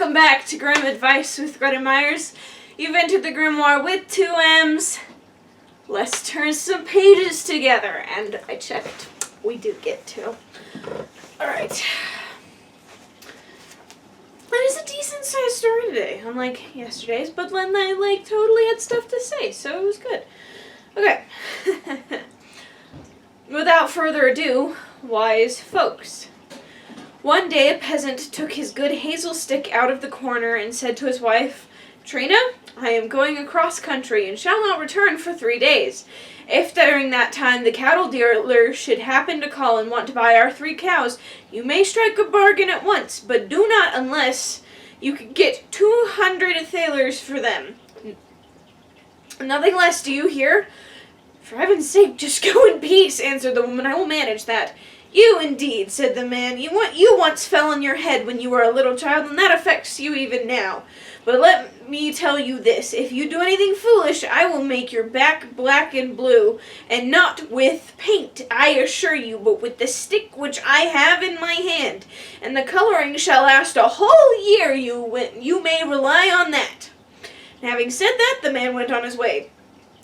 welcome back to Grim Advice with Gretta Myers. You've entered the grimoire with 2 M's. Let's turn some pages together. And I checked. We do get 2. Alright. That is a decent sized story today, unlike yesterday's, but then I totally had stuff to say, so it was good. Okay. Without further ado, wise folks. One day a peasant took his good hazel stick out of the corner and said to his wife, "Trina, I am going across country and shall not return for 3 days. If during that time the cattle dealer should happen to call and want to buy our 3 cows, you may strike a bargain at once, but do not unless you could get 200 thalers for them. Nothing less, do you hear?" "For heaven's sake, just go in peace," answered the woman. "I will manage that." "You, indeed," said the man. You once fell on your head when you were a little child, and that affects you even now. But let me tell you this, if you do anything foolish, I will make your back black and blue, and not with paint, I assure you, but with the stick which I have in my hand, and the coloring shall last a whole year, you may rely on that." And having said that, the man went on his way.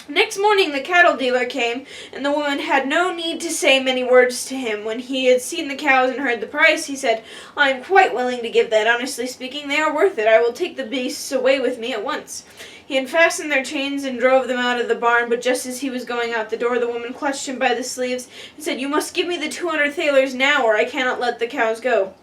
Next morning the cattle dealer came, and the woman had no need to say many words to him. When he had seen the cows and heard the price, he said, "I am quite willing to give that. Honestly speaking, they are worth it. I will take the beasts away with me at once." He unfastened their chains and drove them out of the barn, but just as he was going out the door, the woman clutched him by the sleeves and said, "You must give me the 200 thalers now, or I cannot let the cows go."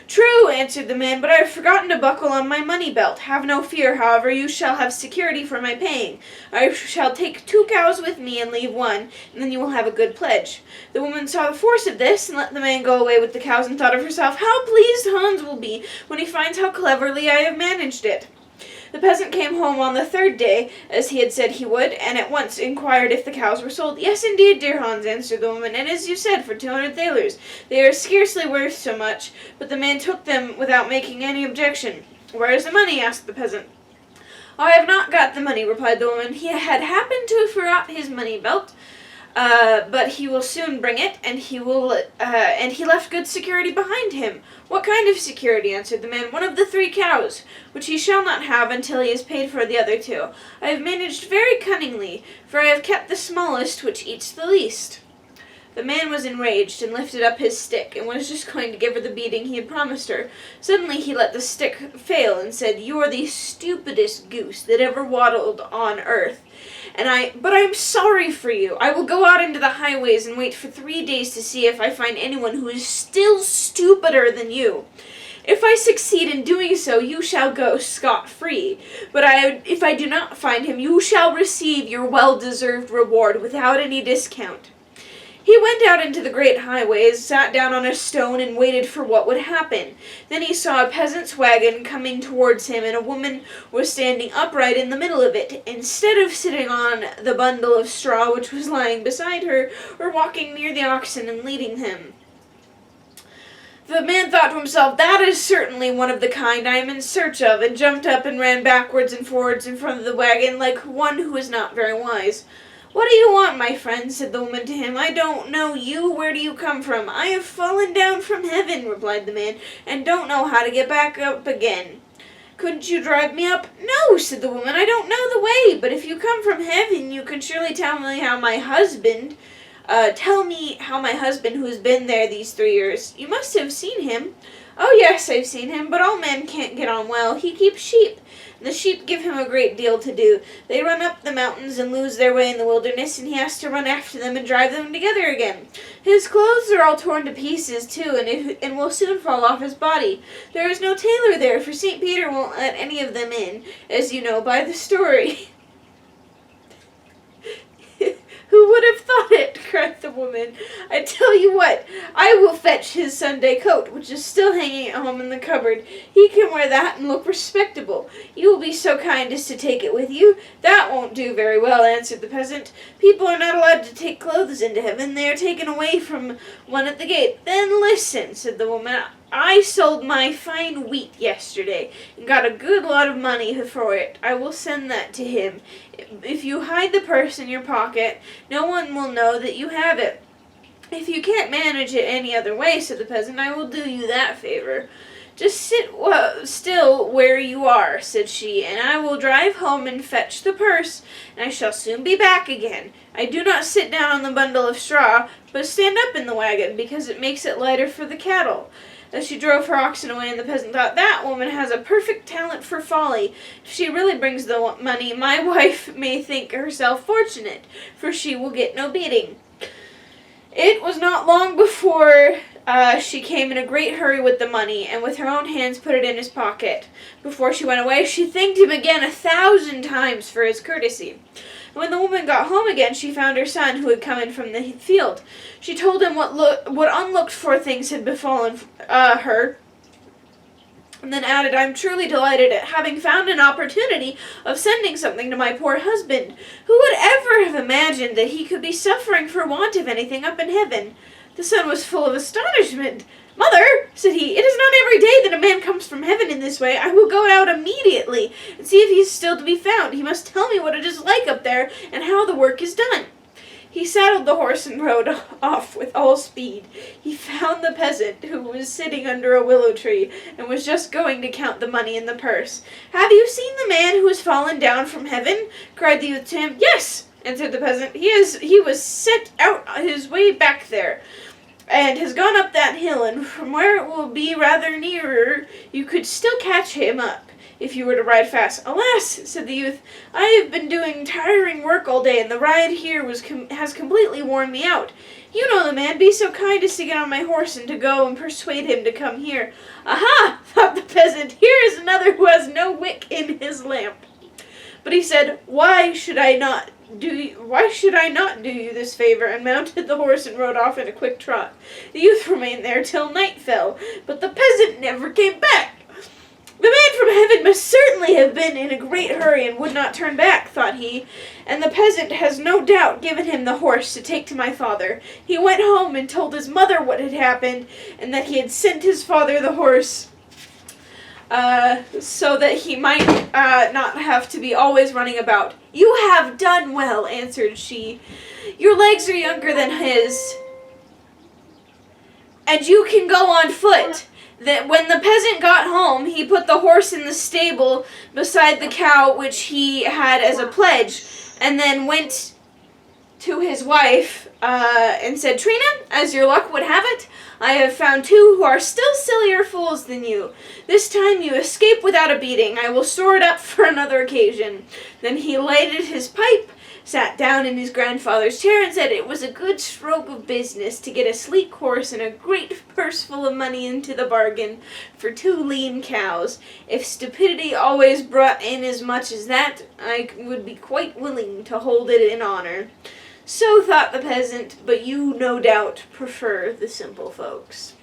"True," answered the man, "but I have forgotten to buckle on my money belt. Have no fear, however, you shall have security for my paying. I shall take 2 cows with me and leave 1, and then you will have a good pledge." The woman saw the force of this, and let the man go away with the cows, and thought of herself, "How pleased Hans will be when he finds how cleverly I have managed it." The peasant came home on the 3rd day, as he had said he would, and at once inquired if the cows were sold. "Yes, indeed, dear Hans," answered the woman, "and as you said, for 200 thalers. They are scarcely worth so much." But the man took them without making any objection. "Where is the money?" asked the peasant. "I have not got the money," replied the woman. "He had happened to have forgot his money belt, but he will soon bring it, and he left good security behind him." "What kind of security?" answered the man. "One of the 3 cows, which he shall not have until he has paid for the other 2. I have managed very cunningly, for I have kept the smallest, which eats the least." The man was enraged, and lifted up his stick, and was just going to give her the beating he had promised her. Suddenly he let the stick fail, and said, "You are the stupidest goose that ever waddled on earth. But I am sorry for you. I will go out into the highways and wait for 3 days to see if I find anyone who is still stupider than you. If I succeed in doing so, you shall go scot-free. But if I do not find him, you shall receive your well-deserved reward without any discount." He went out into the great highways, sat down on a stone, and waited for what would happen. Then he saw a peasant's wagon coming towards him, and a woman was standing upright in the middle of it, instead of sitting on the bundle of straw which was lying beside her, or walking near the oxen and leading them. The man thought to himself, "That is certainly one of the kind I am in search of," and jumped up and ran backwards and forwards in front of the wagon like one who is not very wise. "What do you want, my friend?" said the woman to him. "I don't know you. Where do you come from?" "I have fallen down from heaven," replied the man, "and don't know how to get back up again." "Couldn't you drive me up?" "No," said the woman, "I don't know the way, but if you come from heaven, you can surely tell me how my husband, who has been there these 3 years. You must have seen him." "Oh, yes, I've seen him, but all men can't get on well. He keeps sheep. The sheep give him a great deal to do. They run up the mountains and lose their way in the wilderness, and he has to run after them and drive them together again. His clothes are all torn to pieces, too, and will soon fall off his body. There is no tailor there, for St. Peter won't let any of them in, as you know by the story." "Who would have thought it?" cried the woman. "I tell you what, I will fetch his Sunday coat, which is still hanging at home in the cupboard. He can wear that and look respectable. You will be so kind as to take it with you." "That won't do very well," answered the peasant. "People are not allowed to take clothes into heaven. They are taken away from one at the gate." "Then listen," said the woman. "I sold my fine wheat yesterday, and got a good lot of money for it. I will send that to him. If you hide the purse in your pocket, no one will know that you have it." "If you can't manage it any other way," said the peasant, "I will do you that favor." Just sit still where you are, said she, and I will drive home and fetch the purse, and I shall soon be back again. I do not sit down on the bundle of straw, but stand up in the wagon, because it makes it lighter for the cattle. As she drove her oxen away, and the peasant thought, that woman has a perfect talent for folly. If she really brings the money, my wife may think herself fortunate, for she will get no beating. It was not long before she came in a great hurry with the money, and with her own hands put it in his pocket. Before she went away, she thanked him again 1,000 times for his courtesy. When the woman got home again, she found her son, who had come in from the field. She told him what unlooked-for things had befallen her, and then added, I am truly delighted at having found an opportunity of sending something to my poor husband. Who would ever have imagined that he could be suffering for want of anything up in heaven? The son was full of astonishment. Mother, said he, it is not every day that a man comes from heaven in this way. I will go out immediately and see if he is still to be found. He must tell me what it is like up there and how the work is done. He saddled the horse and rode off with all speed. He found the peasant, who was sitting under a willow tree, and was just going to count the money in the purse. Have you seen the man who has fallen down from heaven? Cried the youth to him. Yes, answered the peasant. He was set out his way back there, and has gone up that hill, and from where it will be rather nearer, you could still catch him up, if you were to ride fast. Alas, said the youth, I have been doing tiring work all day, and the ride here has completely worn me out. You know the man, be so kind as to get on my horse and to go and persuade him to come here. Aha, thought the peasant, here is another who has no wick in his lamp. But he said, why should I not do you this favor, and mounted the horse and rode off in a quick trot. The youth remained there till night fell, but the peasant never came back. The man from heaven must certainly have been in a great hurry and would not turn back, thought he, and the peasant has no doubt given him the horse to take to my father. He went home and told his mother what had happened, and that he had sent his father the horse so that he might not have to be always running about. You have done well, answered she. Your legs are younger than his, and you can go on foot. That when the peasant got home, he put the horse in the stable beside the cow which he had as a pledge, and then went to his wife and said, Trina, as your luck would have it, I have found two who are still sillier fools than you. This time you escape without a beating. I will store it up for another occasion. Then he lighted his pipe, sat down in his grandfather's chair, and said it was a good stroke of business to get a sleek horse and a great purse full of money into the bargain for 2 lean cows. If stupidity always brought in as much as that, I would be quite willing to hold it in honor. So thought the peasant, but you no doubt prefer the simple folks.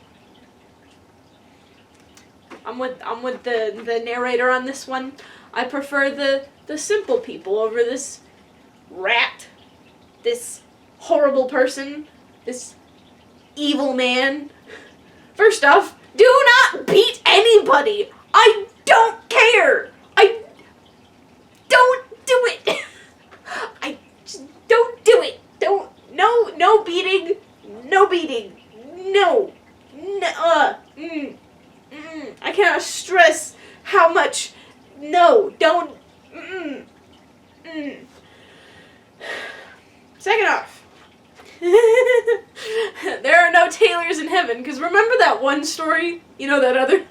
I'm with the narrator on this one. I prefer the simple people over this rat, this horrible person, this evil man. First off, do not beat anybody. I don't care. I don't do it. I just don't do it. No beating. No beating. No. I cannot stress how much. No, don't. Second off, there are no tailors in heaven, because remember that one story? You know, that other,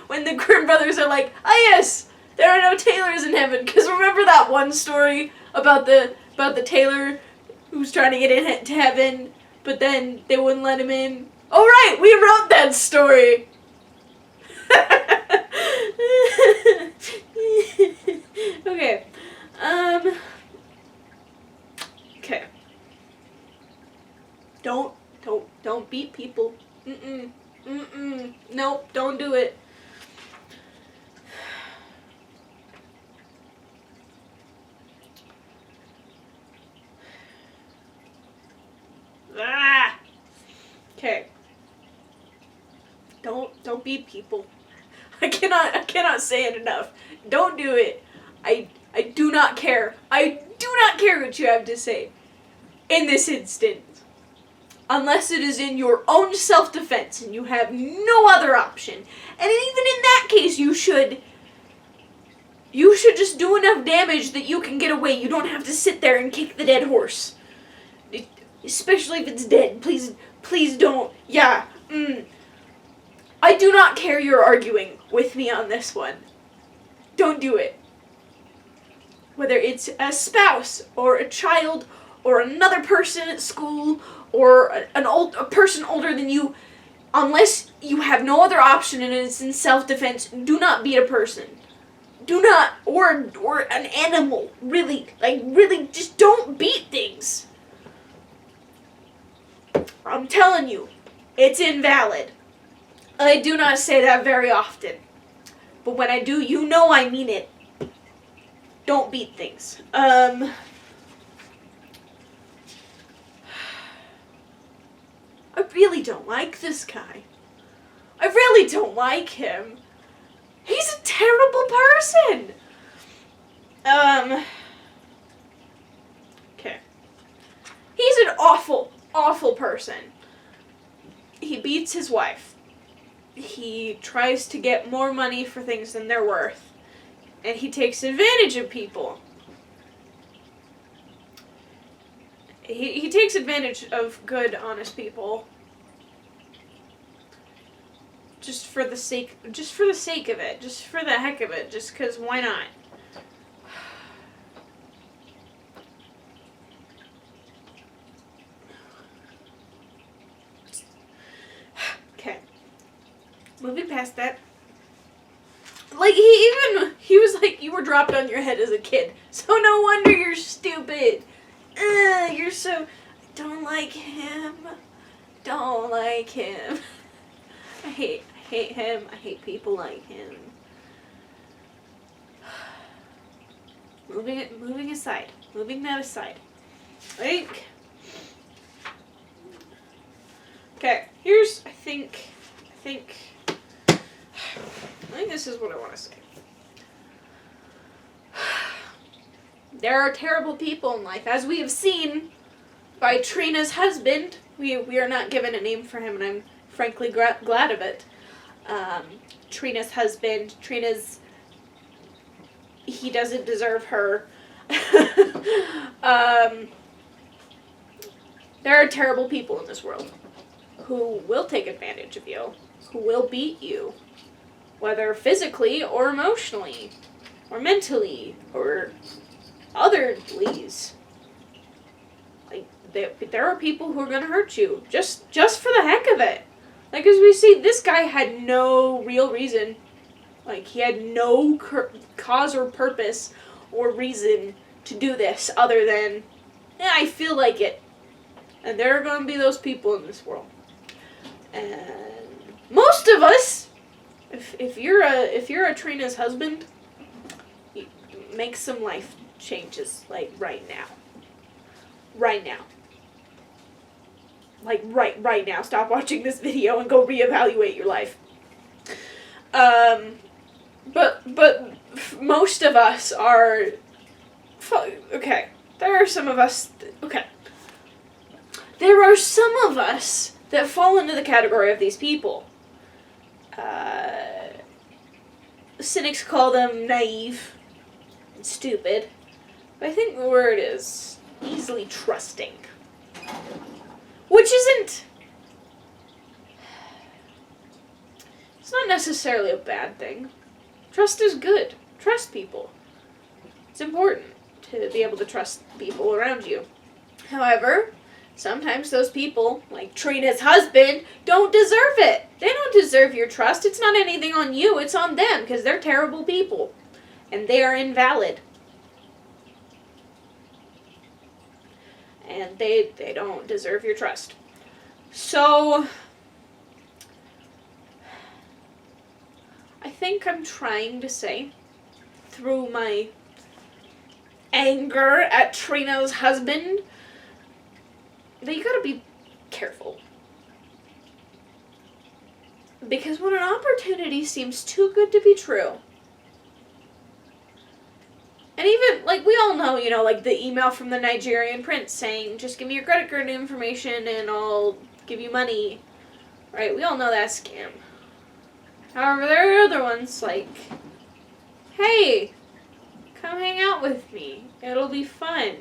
when the Grimm brothers are like, oh yes, there are no tailors in heaven, because remember that one story about the tailor who's trying to get into heaven, but then they wouldn't let him in? Oh right, we wrote that story! Okay, okay. Don't beat people. Nope, don't do it. Okay. Don't beat people. I cannot say it enough. Don't do it. I do not care. I do not care what you have to say in this instance. unless it is in your own self-defense and you have no other option. And even in that case, you should just do enough damage that you can get away. You don't have to sit there and kick the dead horse. Especially if it's dead. Please don't. Yeah. I do not care you're arguing with me on this one. Don't do it. Whether it's a spouse or a child or another person at school or a person older than you, unless you have no other option and it's in self-defense, do not beat a person. Do not, or an animal. Really, just don't beat things. I'm telling you, it's invalid. I do not say that very often. But when I do, you know I mean it. Don't beat things. I really don't like this guy. I really don't like him. He's a terrible person. Okay. He's an awful, awful person. He beats his wife. He tries to get more money for things than they're worth. And he takes advantage of people. He takes advantage of good, honest people. Just for the sake of it. Just for the heck of it. Just because, why not? Okay. Moving past that. Like, he was like, you were dropped on your head as a kid. So no wonder you're stupid. You're so... Don't like him. Don't like him. I hate him. I hate people like him. Moving that aside. Like... Okay, here's, I think this is what I want to say. There are terrible people in life, as we have seen by Trina's husband. We are not given a name for him, and I'm frankly glad of it. Trina's husband, he doesn't deserve her. There are terrible people in this world who will take advantage of you, who will beat you, whether physically or emotionally, or mentally, or otherlies. Like, there are people who are going to hurt you, just for the heck of it. Like, as we see, this guy had no real reason. Like, he had no cause or purpose or reason to do this other than, I feel like it. And there are going to be those people in this world. And most of us, if you're a Trina's husband, you make some life changes, like right now. Right now. Like right now. Stop watching this video and go reevaluate your life. But most of us are, okay, there are some of us, okay. There are some of us that fall into the category of these people. Cynics call them naive and stupid. But I think the word is easily trusting. Which isn't... It's not necessarily a bad thing. Trust is good. Trust people. It's important to be able to trust people around you. However, sometimes those people, like Trina's husband, don't deserve it. They don't deserve your trust. It's not anything on you. It's on them, because they're terrible people. And they are invalid. And they don't deserve your trust. So, I think I'm trying to say, through my anger at Trina's husband, that you gotta be careful. Because when an opportunity seems too good to be true, And even, like, we all know, like the email from the Nigerian prince saying, just give me your credit card information and I'll give you money. Right? We all know that's a scam. However, there are other ones like, hey, come hang out with me. It'll be fun.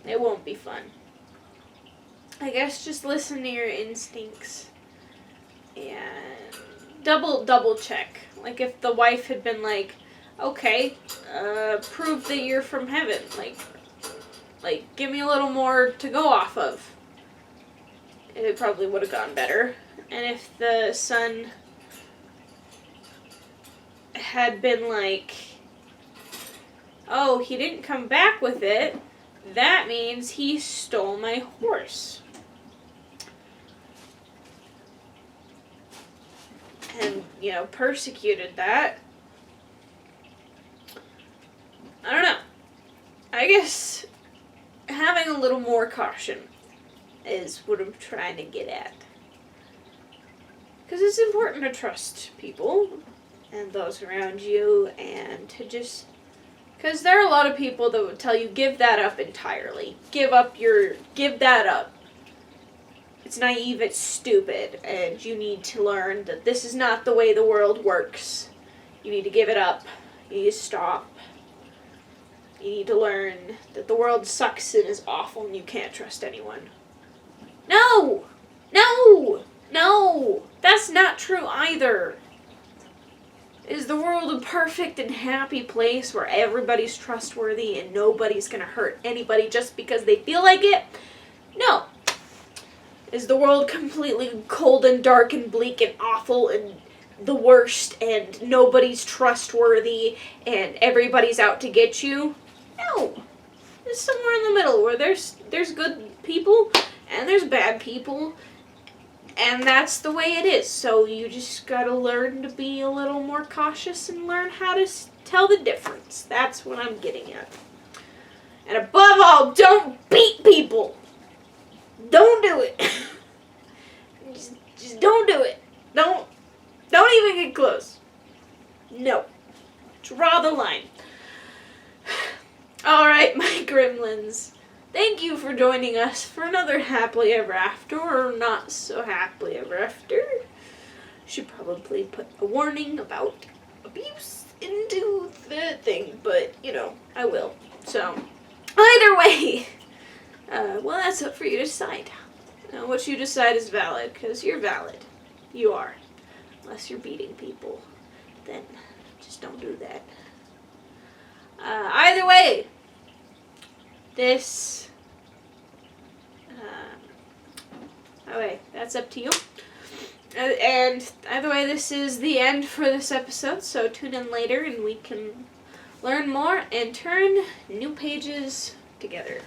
It won't be fun. I guess just listen to your instincts and double check. Like if the wife had been like, okay, prove that you're from heaven. Like give me a little more to go off of. It probably would have gone better. And if the son had been like, oh, he didn't come back with it, that means he stole my horse. And, persecuted that. I don't know. I guess having a little more caution is what I'm trying to get at. Because it's important to trust people and those around you and to just... Because there are a lot of people that would tell you, give that up entirely. Give that up. It's naive, it's stupid, and you need to learn that this is not the way the world works. You need to give it up. You need to stop. You need to learn that the world sucks and is awful and you can't trust anyone. No! No! No! That's not true either. Is the world a perfect and happy place where everybody's trustworthy and nobody's gonna hurt anybody just because they feel like it? No. Is the world completely cold and dark and bleak and awful and the worst and nobody's trustworthy and everybody's out to get you? No. There's somewhere in the middle where there's good people and there's bad people. And that's the way it is. So you just gotta learn to be a little more cautious and learn how to tell the difference. That's what I'm getting at. And above all, don't beat people. Don't do it. just don't do it. Don't even get close. No. Draw the line. Alright, my gremlins. Thank you for joining us for another happily ever after, or not so happily ever after. Should probably put a warning about abuse into the thing, but, I will. So, either way, well, that's up for you to decide. What you decide is valid, because you're valid. You are. Unless you're beating people, then just don't do that. Either way, this... okay, that's up to you. And either way, this is the end for this episode, so tune in later and we can learn more and turn new pages together.